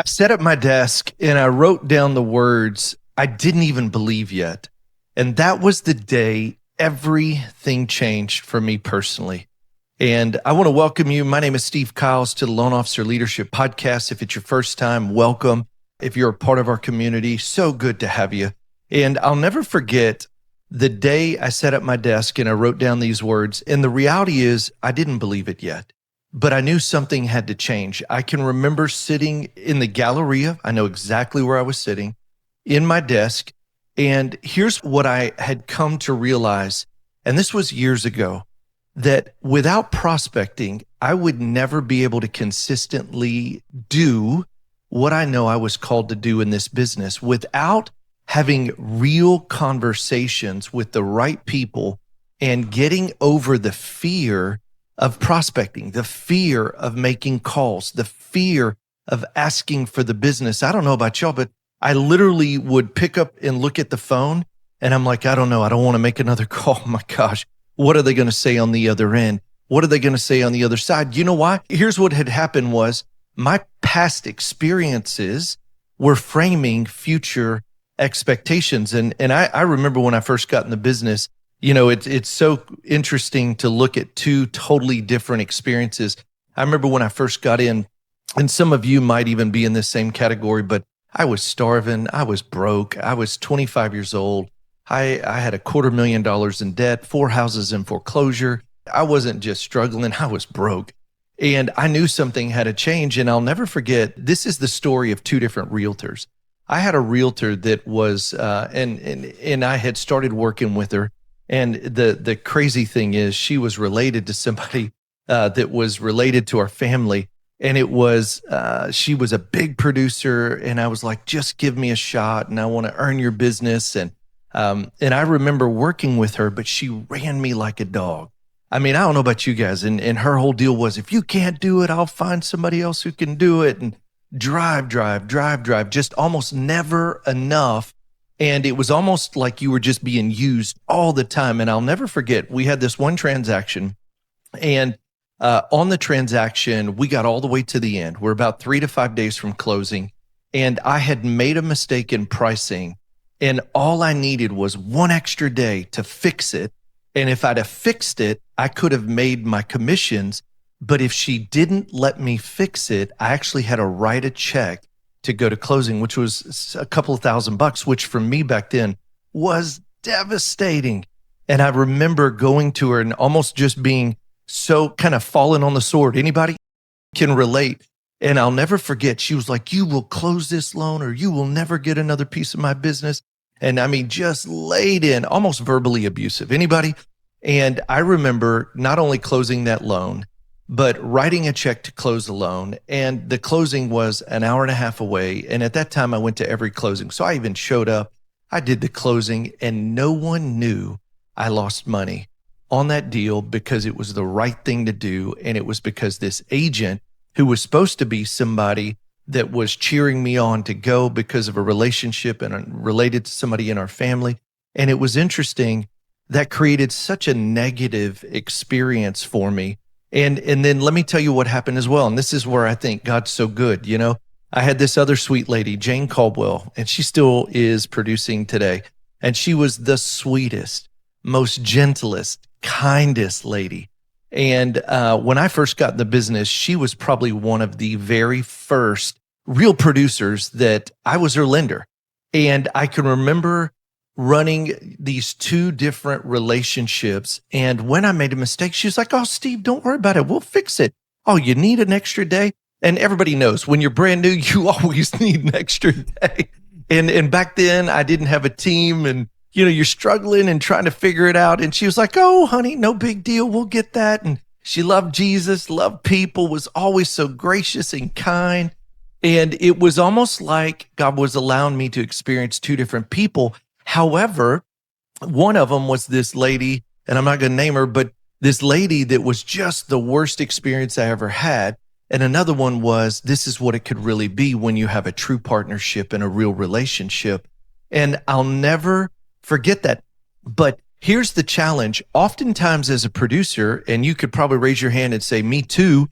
I sat at my desk and I wrote down the words I didn't even believe yet. And that was the day everything changed for me personally. And I want to welcome you. My name is Steve Kyles to the Loan Officer Leadership Podcast. If it's your first time, welcome. If you're a part of our community, so good to have you. And I'll never forget the day I sat at my desk and I wrote down these words. And the reality is, I didn't believe it yet, but I knew something had to change. I can remember sitting in the Galleria. I know exactly where I was sitting in my desk. And here's what I had come to realize, and this was years ago, that without prospecting, I would never be able to consistently do what I know I was called to do in this business without having real conversations with the right people and getting over the fear of prospecting, the fear of making calls, the fear of asking for the business. I don't know about y'all, but I literally would pick up and look at the phone and I'm like, I don't know. I don't want to make another call. My gosh, what are they going to say on the other end? What are they going to say on the other side? You know why? Here's what had happened was my past experiences were framing future expectations. And I remember when I first got in the business, you know, it's so interesting to look at two totally different experiences. I remember when I first got in, and some of you might even be in this same category, but I was starving. I was broke. I was 25 years old. I had $250,000 in debt, 4 houses in foreclosure. I wasn't just struggling. I was broke. And I knew something had to change. And I'll never forget, this is the story of two different realtors. I had a realtor that was, and I had started working with her. And the crazy thing is she was related to somebody that was related to our family. And it was, she was a big producer. And I was like, just give me a shot. And I want to earn your business. And I remember working with her, but she ran me like a dog. I mean, I don't know about you guys. And her whole deal was, if you can't do it, I'll find somebody else who can do it. And drive, just almost never enough. And it was almost like you were just being used all the time. And I'll never forget, we had this one transaction, and on the transaction, we got all the way to the end. We're about 3 to 5 days from closing, and I had made a mistake in pricing, and all I needed was one extra day to fix it. And if I'd have fixed it, I could have made my commissions. But if she didn't let me fix it, I actually had to write a check to go to closing, which was a couple of $1,000, which for me back then was devastating. And I remember going to her and almost just being so kind of falling on the sword. Anybody can relate. And I'll never forget, she was like, you will close this loan or you will never get another piece of my business. And I mean, just laid in, almost verbally abusive. Anybody? And I remember not only closing that loan, but writing a check to close the loan. And the closing was an hour and a half away. And at that time, I went to every closing. So I even showed up. I did the closing, and no one knew I lost money on that deal because it was the right thing to do. And it was because this agent, who was supposed to be somebody that was cheering me on to go because of a relationship and related to somebody in our family. And it was interesting, that created such a negative experience for me. And then let me tell you what happened as well. And this is where I think God's so good. You know, I had this other sweet lady, Jane Caldwell, and she still is producing today. And she was the sweetest, most gentlest, kindest lady. And when I first got in the business, she was probably one of the very first real producers that I was her lender. And I can remember running these two different relationships. And when I made a mistake, she was like, oh, Steve, don't worry about it. We'll fix it. Oh, you need an extra day? And everybody knows when you're brand new, you always need an extra day. And back then I didn't have a team, and you know, you're struggling and trying to figure it out. And she was like, oh, honey, no big deal. We'll get that. And she loved Jesus, loved people, was always so gracious and kind. And it was almost like God was allowing me to experience two different people. However, one of them was this lady, and I'm not going to name her, but this lady that was just the worst experience I ever had. And another one was, this is what it could really be when you have a true partnership and a real relationship. And I'll never forget that. But here's the challenge. Oftentimes as a producer, and you could probably raise your hand and say, me too,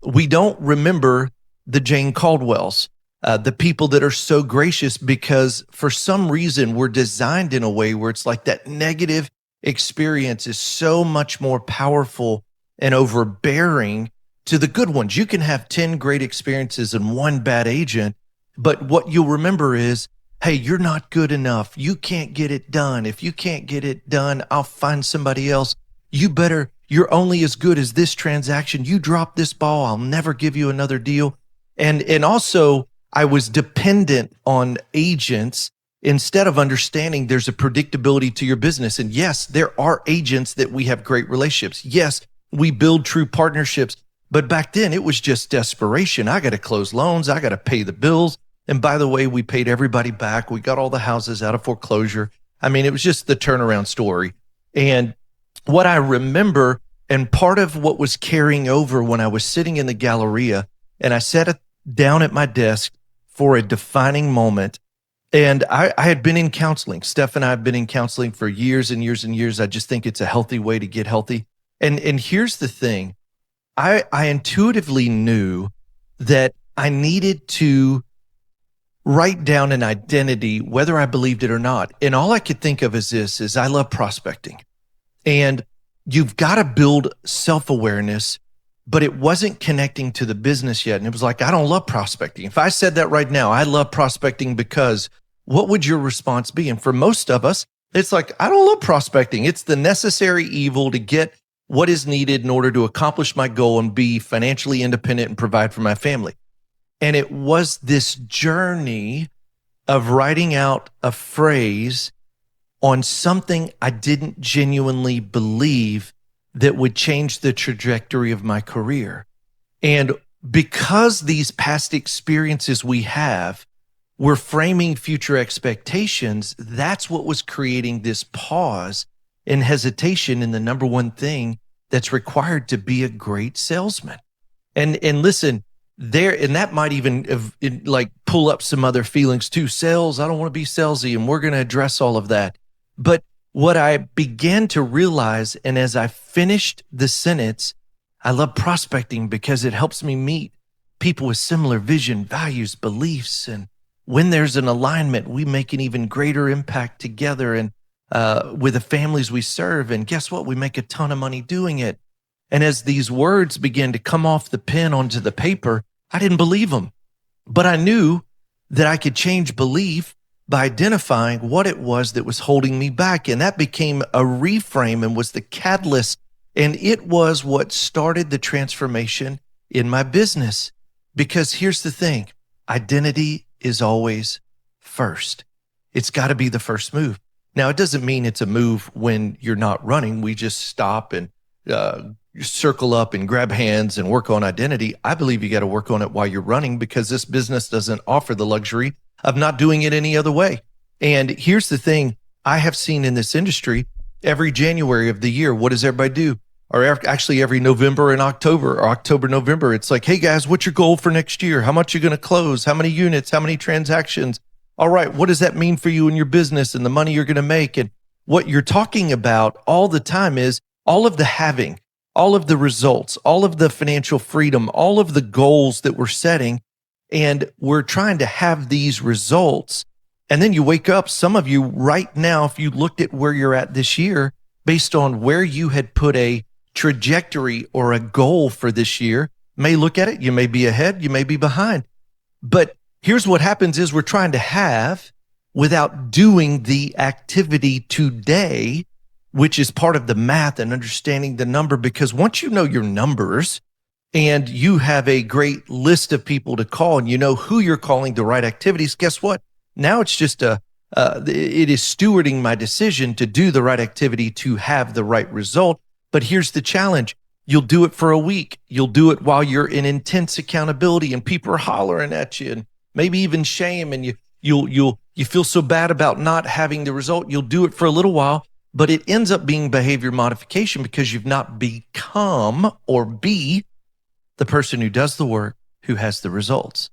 we don't remember the Jane Caldwells. the people that are so gracious, because for some reason we're designed in a way where it's like that negative experience is so much more powerful and overbearing to the good ones. You can have 10 great experiences and one bad agent, but what you'll remember is, hey, you're not good enough. You can't get it done. If you can't get it done, I'll find somebody else. You're only as good as this transaction. You drop this ball, I'll never give you another deal. And also, I was dependent on agents instead of understanding there's a predictability to your business. And yes, there are agents that we have great relationships. Yes, we build true partnerships. But back then it was just desperation. I got to close loans. I got to pay the bills. And by the way, we paid everybody back. We got all the houses out of foreclosure. I mean, it was just the turnaround story. And what I remember, and part of what was carrying over when I was sitting in the Galleria and I sat down at my desk for a defining moment. And I had been in counseling. Steph and I have been in counseling for years and years and years. I just think it's a healthy way to get healthy. And here's the thing. I intuitively knew that I needed to write down an identity, whether I believed it or not. And all I could think of is this, is I love prospecting. And you've got to build self-awareness, but it wasn't connecting to the business yet. And it was like, I don't love prospecting. If I said that right now, I love prospecting because, what would your response be? And for most of us, it's like, I don't love prospecting. It's the necessary evil to get what is needed in order to accomplish my goal and be financially independent and provide for my family. And it was this journey of writing out a phrase on something I didn't genuinely believe that would change the trajectory of my career. And because these past experiences we have, we're framing future expectations. That's what was creating this pause and hesitation in the number one thing that's required to be a great salesman. And listen, and that might even like pull up some other feelings too. Sales, I don't want to be salesy, and we're going to address all of that. But what I began to realize, and as I finished the sentence, I love prospecting because it helps me meet people with similar vision, values, beliefs. And when there's an alignment, we make an even greater impact together and with the families we serve. And guess what? We make a ton of money doing it. And as these words began to come off the pen onto the paper, I didn't believe them. But I knew that I could change belief by identifying what it was that was holding me back. And that became a reframe and was the catalyst. And it was what started the transformation in my business. Because here's the thing, identity is always first. It's got to be the first move. Now, it doesn't mean it's a move when you're not running. We just stop and circle up and grab hands and work on identity. I believe you got to work on it while you're running, because this business doesn't offer the luxury of not doing it any other way. And here's the thing I have seen in this industry, every January of the year, what does everybody do? Or actually every November and October, or October, November, it's like, hey guys, what's your goal for next year? How much are you going to close? How many units? How many transactions? All right, what does that mean for you and your business and the money you're going to make? And what you're talking about all the time is all of the having, all of the results, all of the financial freedom, all of the goals that we're setting. And we're trying to have these results. And then you wake up, some of you right now, if you looked at where you're at this year, based on where you had put a trajectory or a goal for this year, may look at it, you may be ahead, you may be behind. But here's what happens is we're trying to have without doing the activity today, which is part of the math and understanding the number. Because once you know your numbers and you have a great list of people to call and you know who you're calling the right activities, guess what? Now it's just it is stewarding my decision to do the right activity to have the right result. But here's the challenge. You'll do it for a week. You'll do it while you're in intense accountability and people are hollering at you and maybe even shame, and you feel so bad about not having the result. You'll do it for a little while, but it ends up being behavior modification because you've not become or be the person who does the work, who has the results.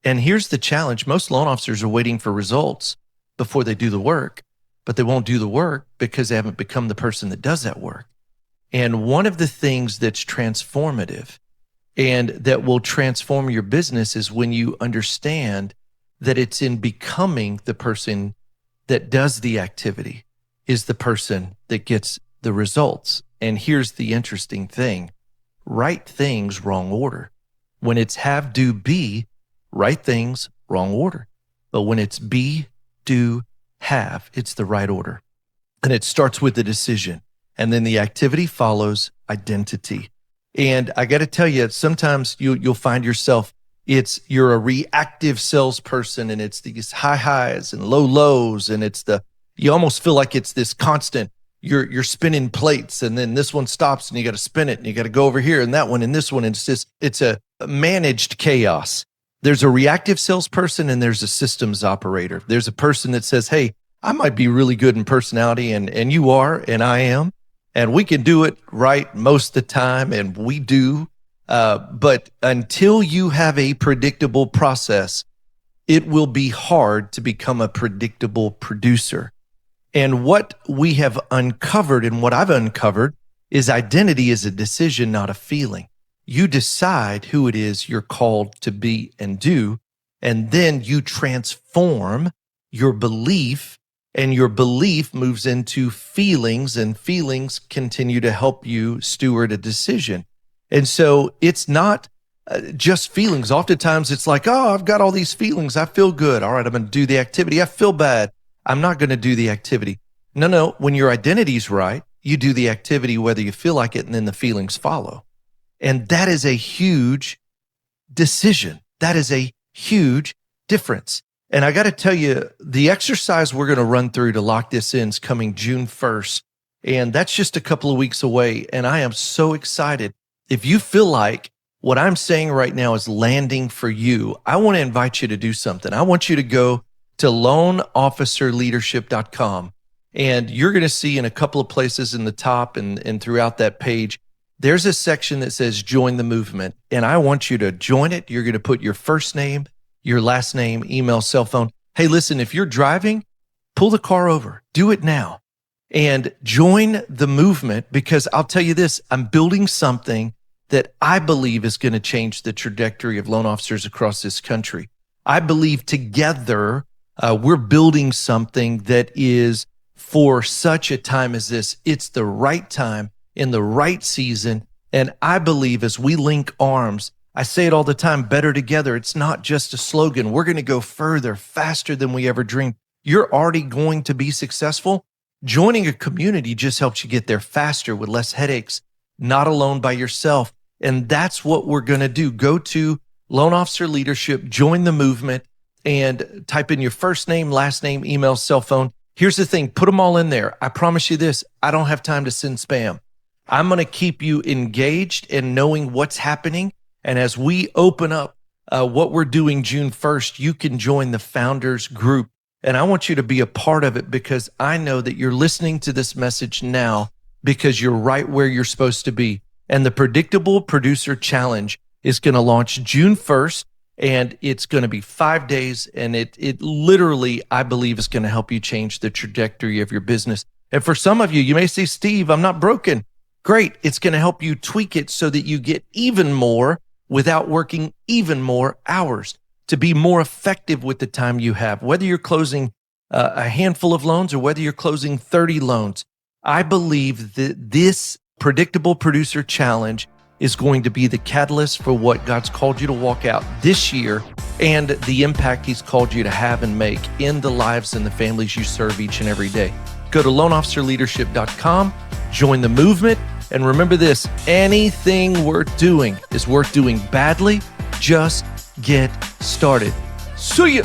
And here's the challenge. Most loan officers are waiting for results before they do the work, but they won't do the work because they haven't become the person that does that work. And one of the things that's transformative and that will transform your business is when you understand that it's in becoming the person that does the activity is the person that gets the results. And here's the interesting thing: right things, wrong order. When it's have, do, be, right things, wrong order. But when it's be, do, have, it's the right order. And it starts with the decision. And then the activity follows identity. And I got to tell you, sometimes you'll find yourself, you're a reactive salesperson, and it's these high highs and low lows. And you almost feel like it's this constant, you're spinning plates, and then this one stops and you got to spin it and you got to go over here and that one and this one. And it's a managed chaos. There's a reactive salesperson and there's a systems operator. There's a person that says, hey, I might be really good in personality, and you are, and I am, and we can do it right most of the time, and we do. But until you have a predictable process, it will be hard to become a predictable producer. And what we have uncovered, and what I've uncovered, is identity is a decision, not a feeling. You decide who it is you're called to be and do, and then you transform your belief, and your belief moves into feelings, and feelings continue to help you steward a decision. And so it's not just feelings. Oftentimes it's like, oh, I've got all these feelings. I feel good. All right, I'm going to do the activity. I feel bad. I'm not going to do the activity. No. When your identity's right, you do the activity whether you feel like it, and then the feelings follow. And that is a huge decision. That is a huge difference. And I got to tell you, the exercise we're going to run through to lock this in is coming June 1st. And that's just a couple of weeks away. And I am so excited. If you feel like what I'm saying right now is landing for you, I want to invite you to do something. I want you to go to loanofficerleadership.com. And you're going to see in a couple of places in the top and throughout that page, there's a section that says join the movement. And I want you to join it. You're going to put your first name, your last name, email, cell phone. Hey, listen, if you're driving, pull the car over. Do it now and join the movement, because I'll tell you this, I'm building something that I believe is going to change the trajectory of loan officers across this country. I believe together we're building something that is for such a time as this. It's the right time in the right season. And I believe as we link arms, I say it all the time, better together. It's not just a slogan. We're going to go further, faster than we ever dreamed. You're already going to be successful. Joining a community just helps you get there faster with less headaches, not alone by yourself. And that's what we're going to do. Go to Loan Officer Leadership, join the movement, and type in your first name, last name, email, cell phone. Here's the thing, put them all in there. I promise you this, I don't have time to send spam. I'm going to keep you engaged and knowing what's happening. And as we open up what we're doing June 1st, you can join the founders group. And I want you to be a part of it, because I know that you're listening to this message now because you're right where you're supposed to be. And the Predictable Producer Challenge is going to launch June 1st, and it's going to be 5 days. And it literally, I believe, is going to help you change the trajectory of your business. And for some of you, you may say, Steve, I'm not broken. Great. It's going to help you tweak it so that you get even more without working even more hours, to be more effective with the time you have, whether you're closing a handful of loans or whether you're closing 30 loans. I believe that this Predictable Producer Challenge is going to be the catalyst for what God's called you to walk out this year and the impact He's called you to have and make in the lives and the families you serve each and every day. Go to loanofficerleadership.com, join the movement, and remember this, anything worth doing is worth doing badly. Just get started. See ya.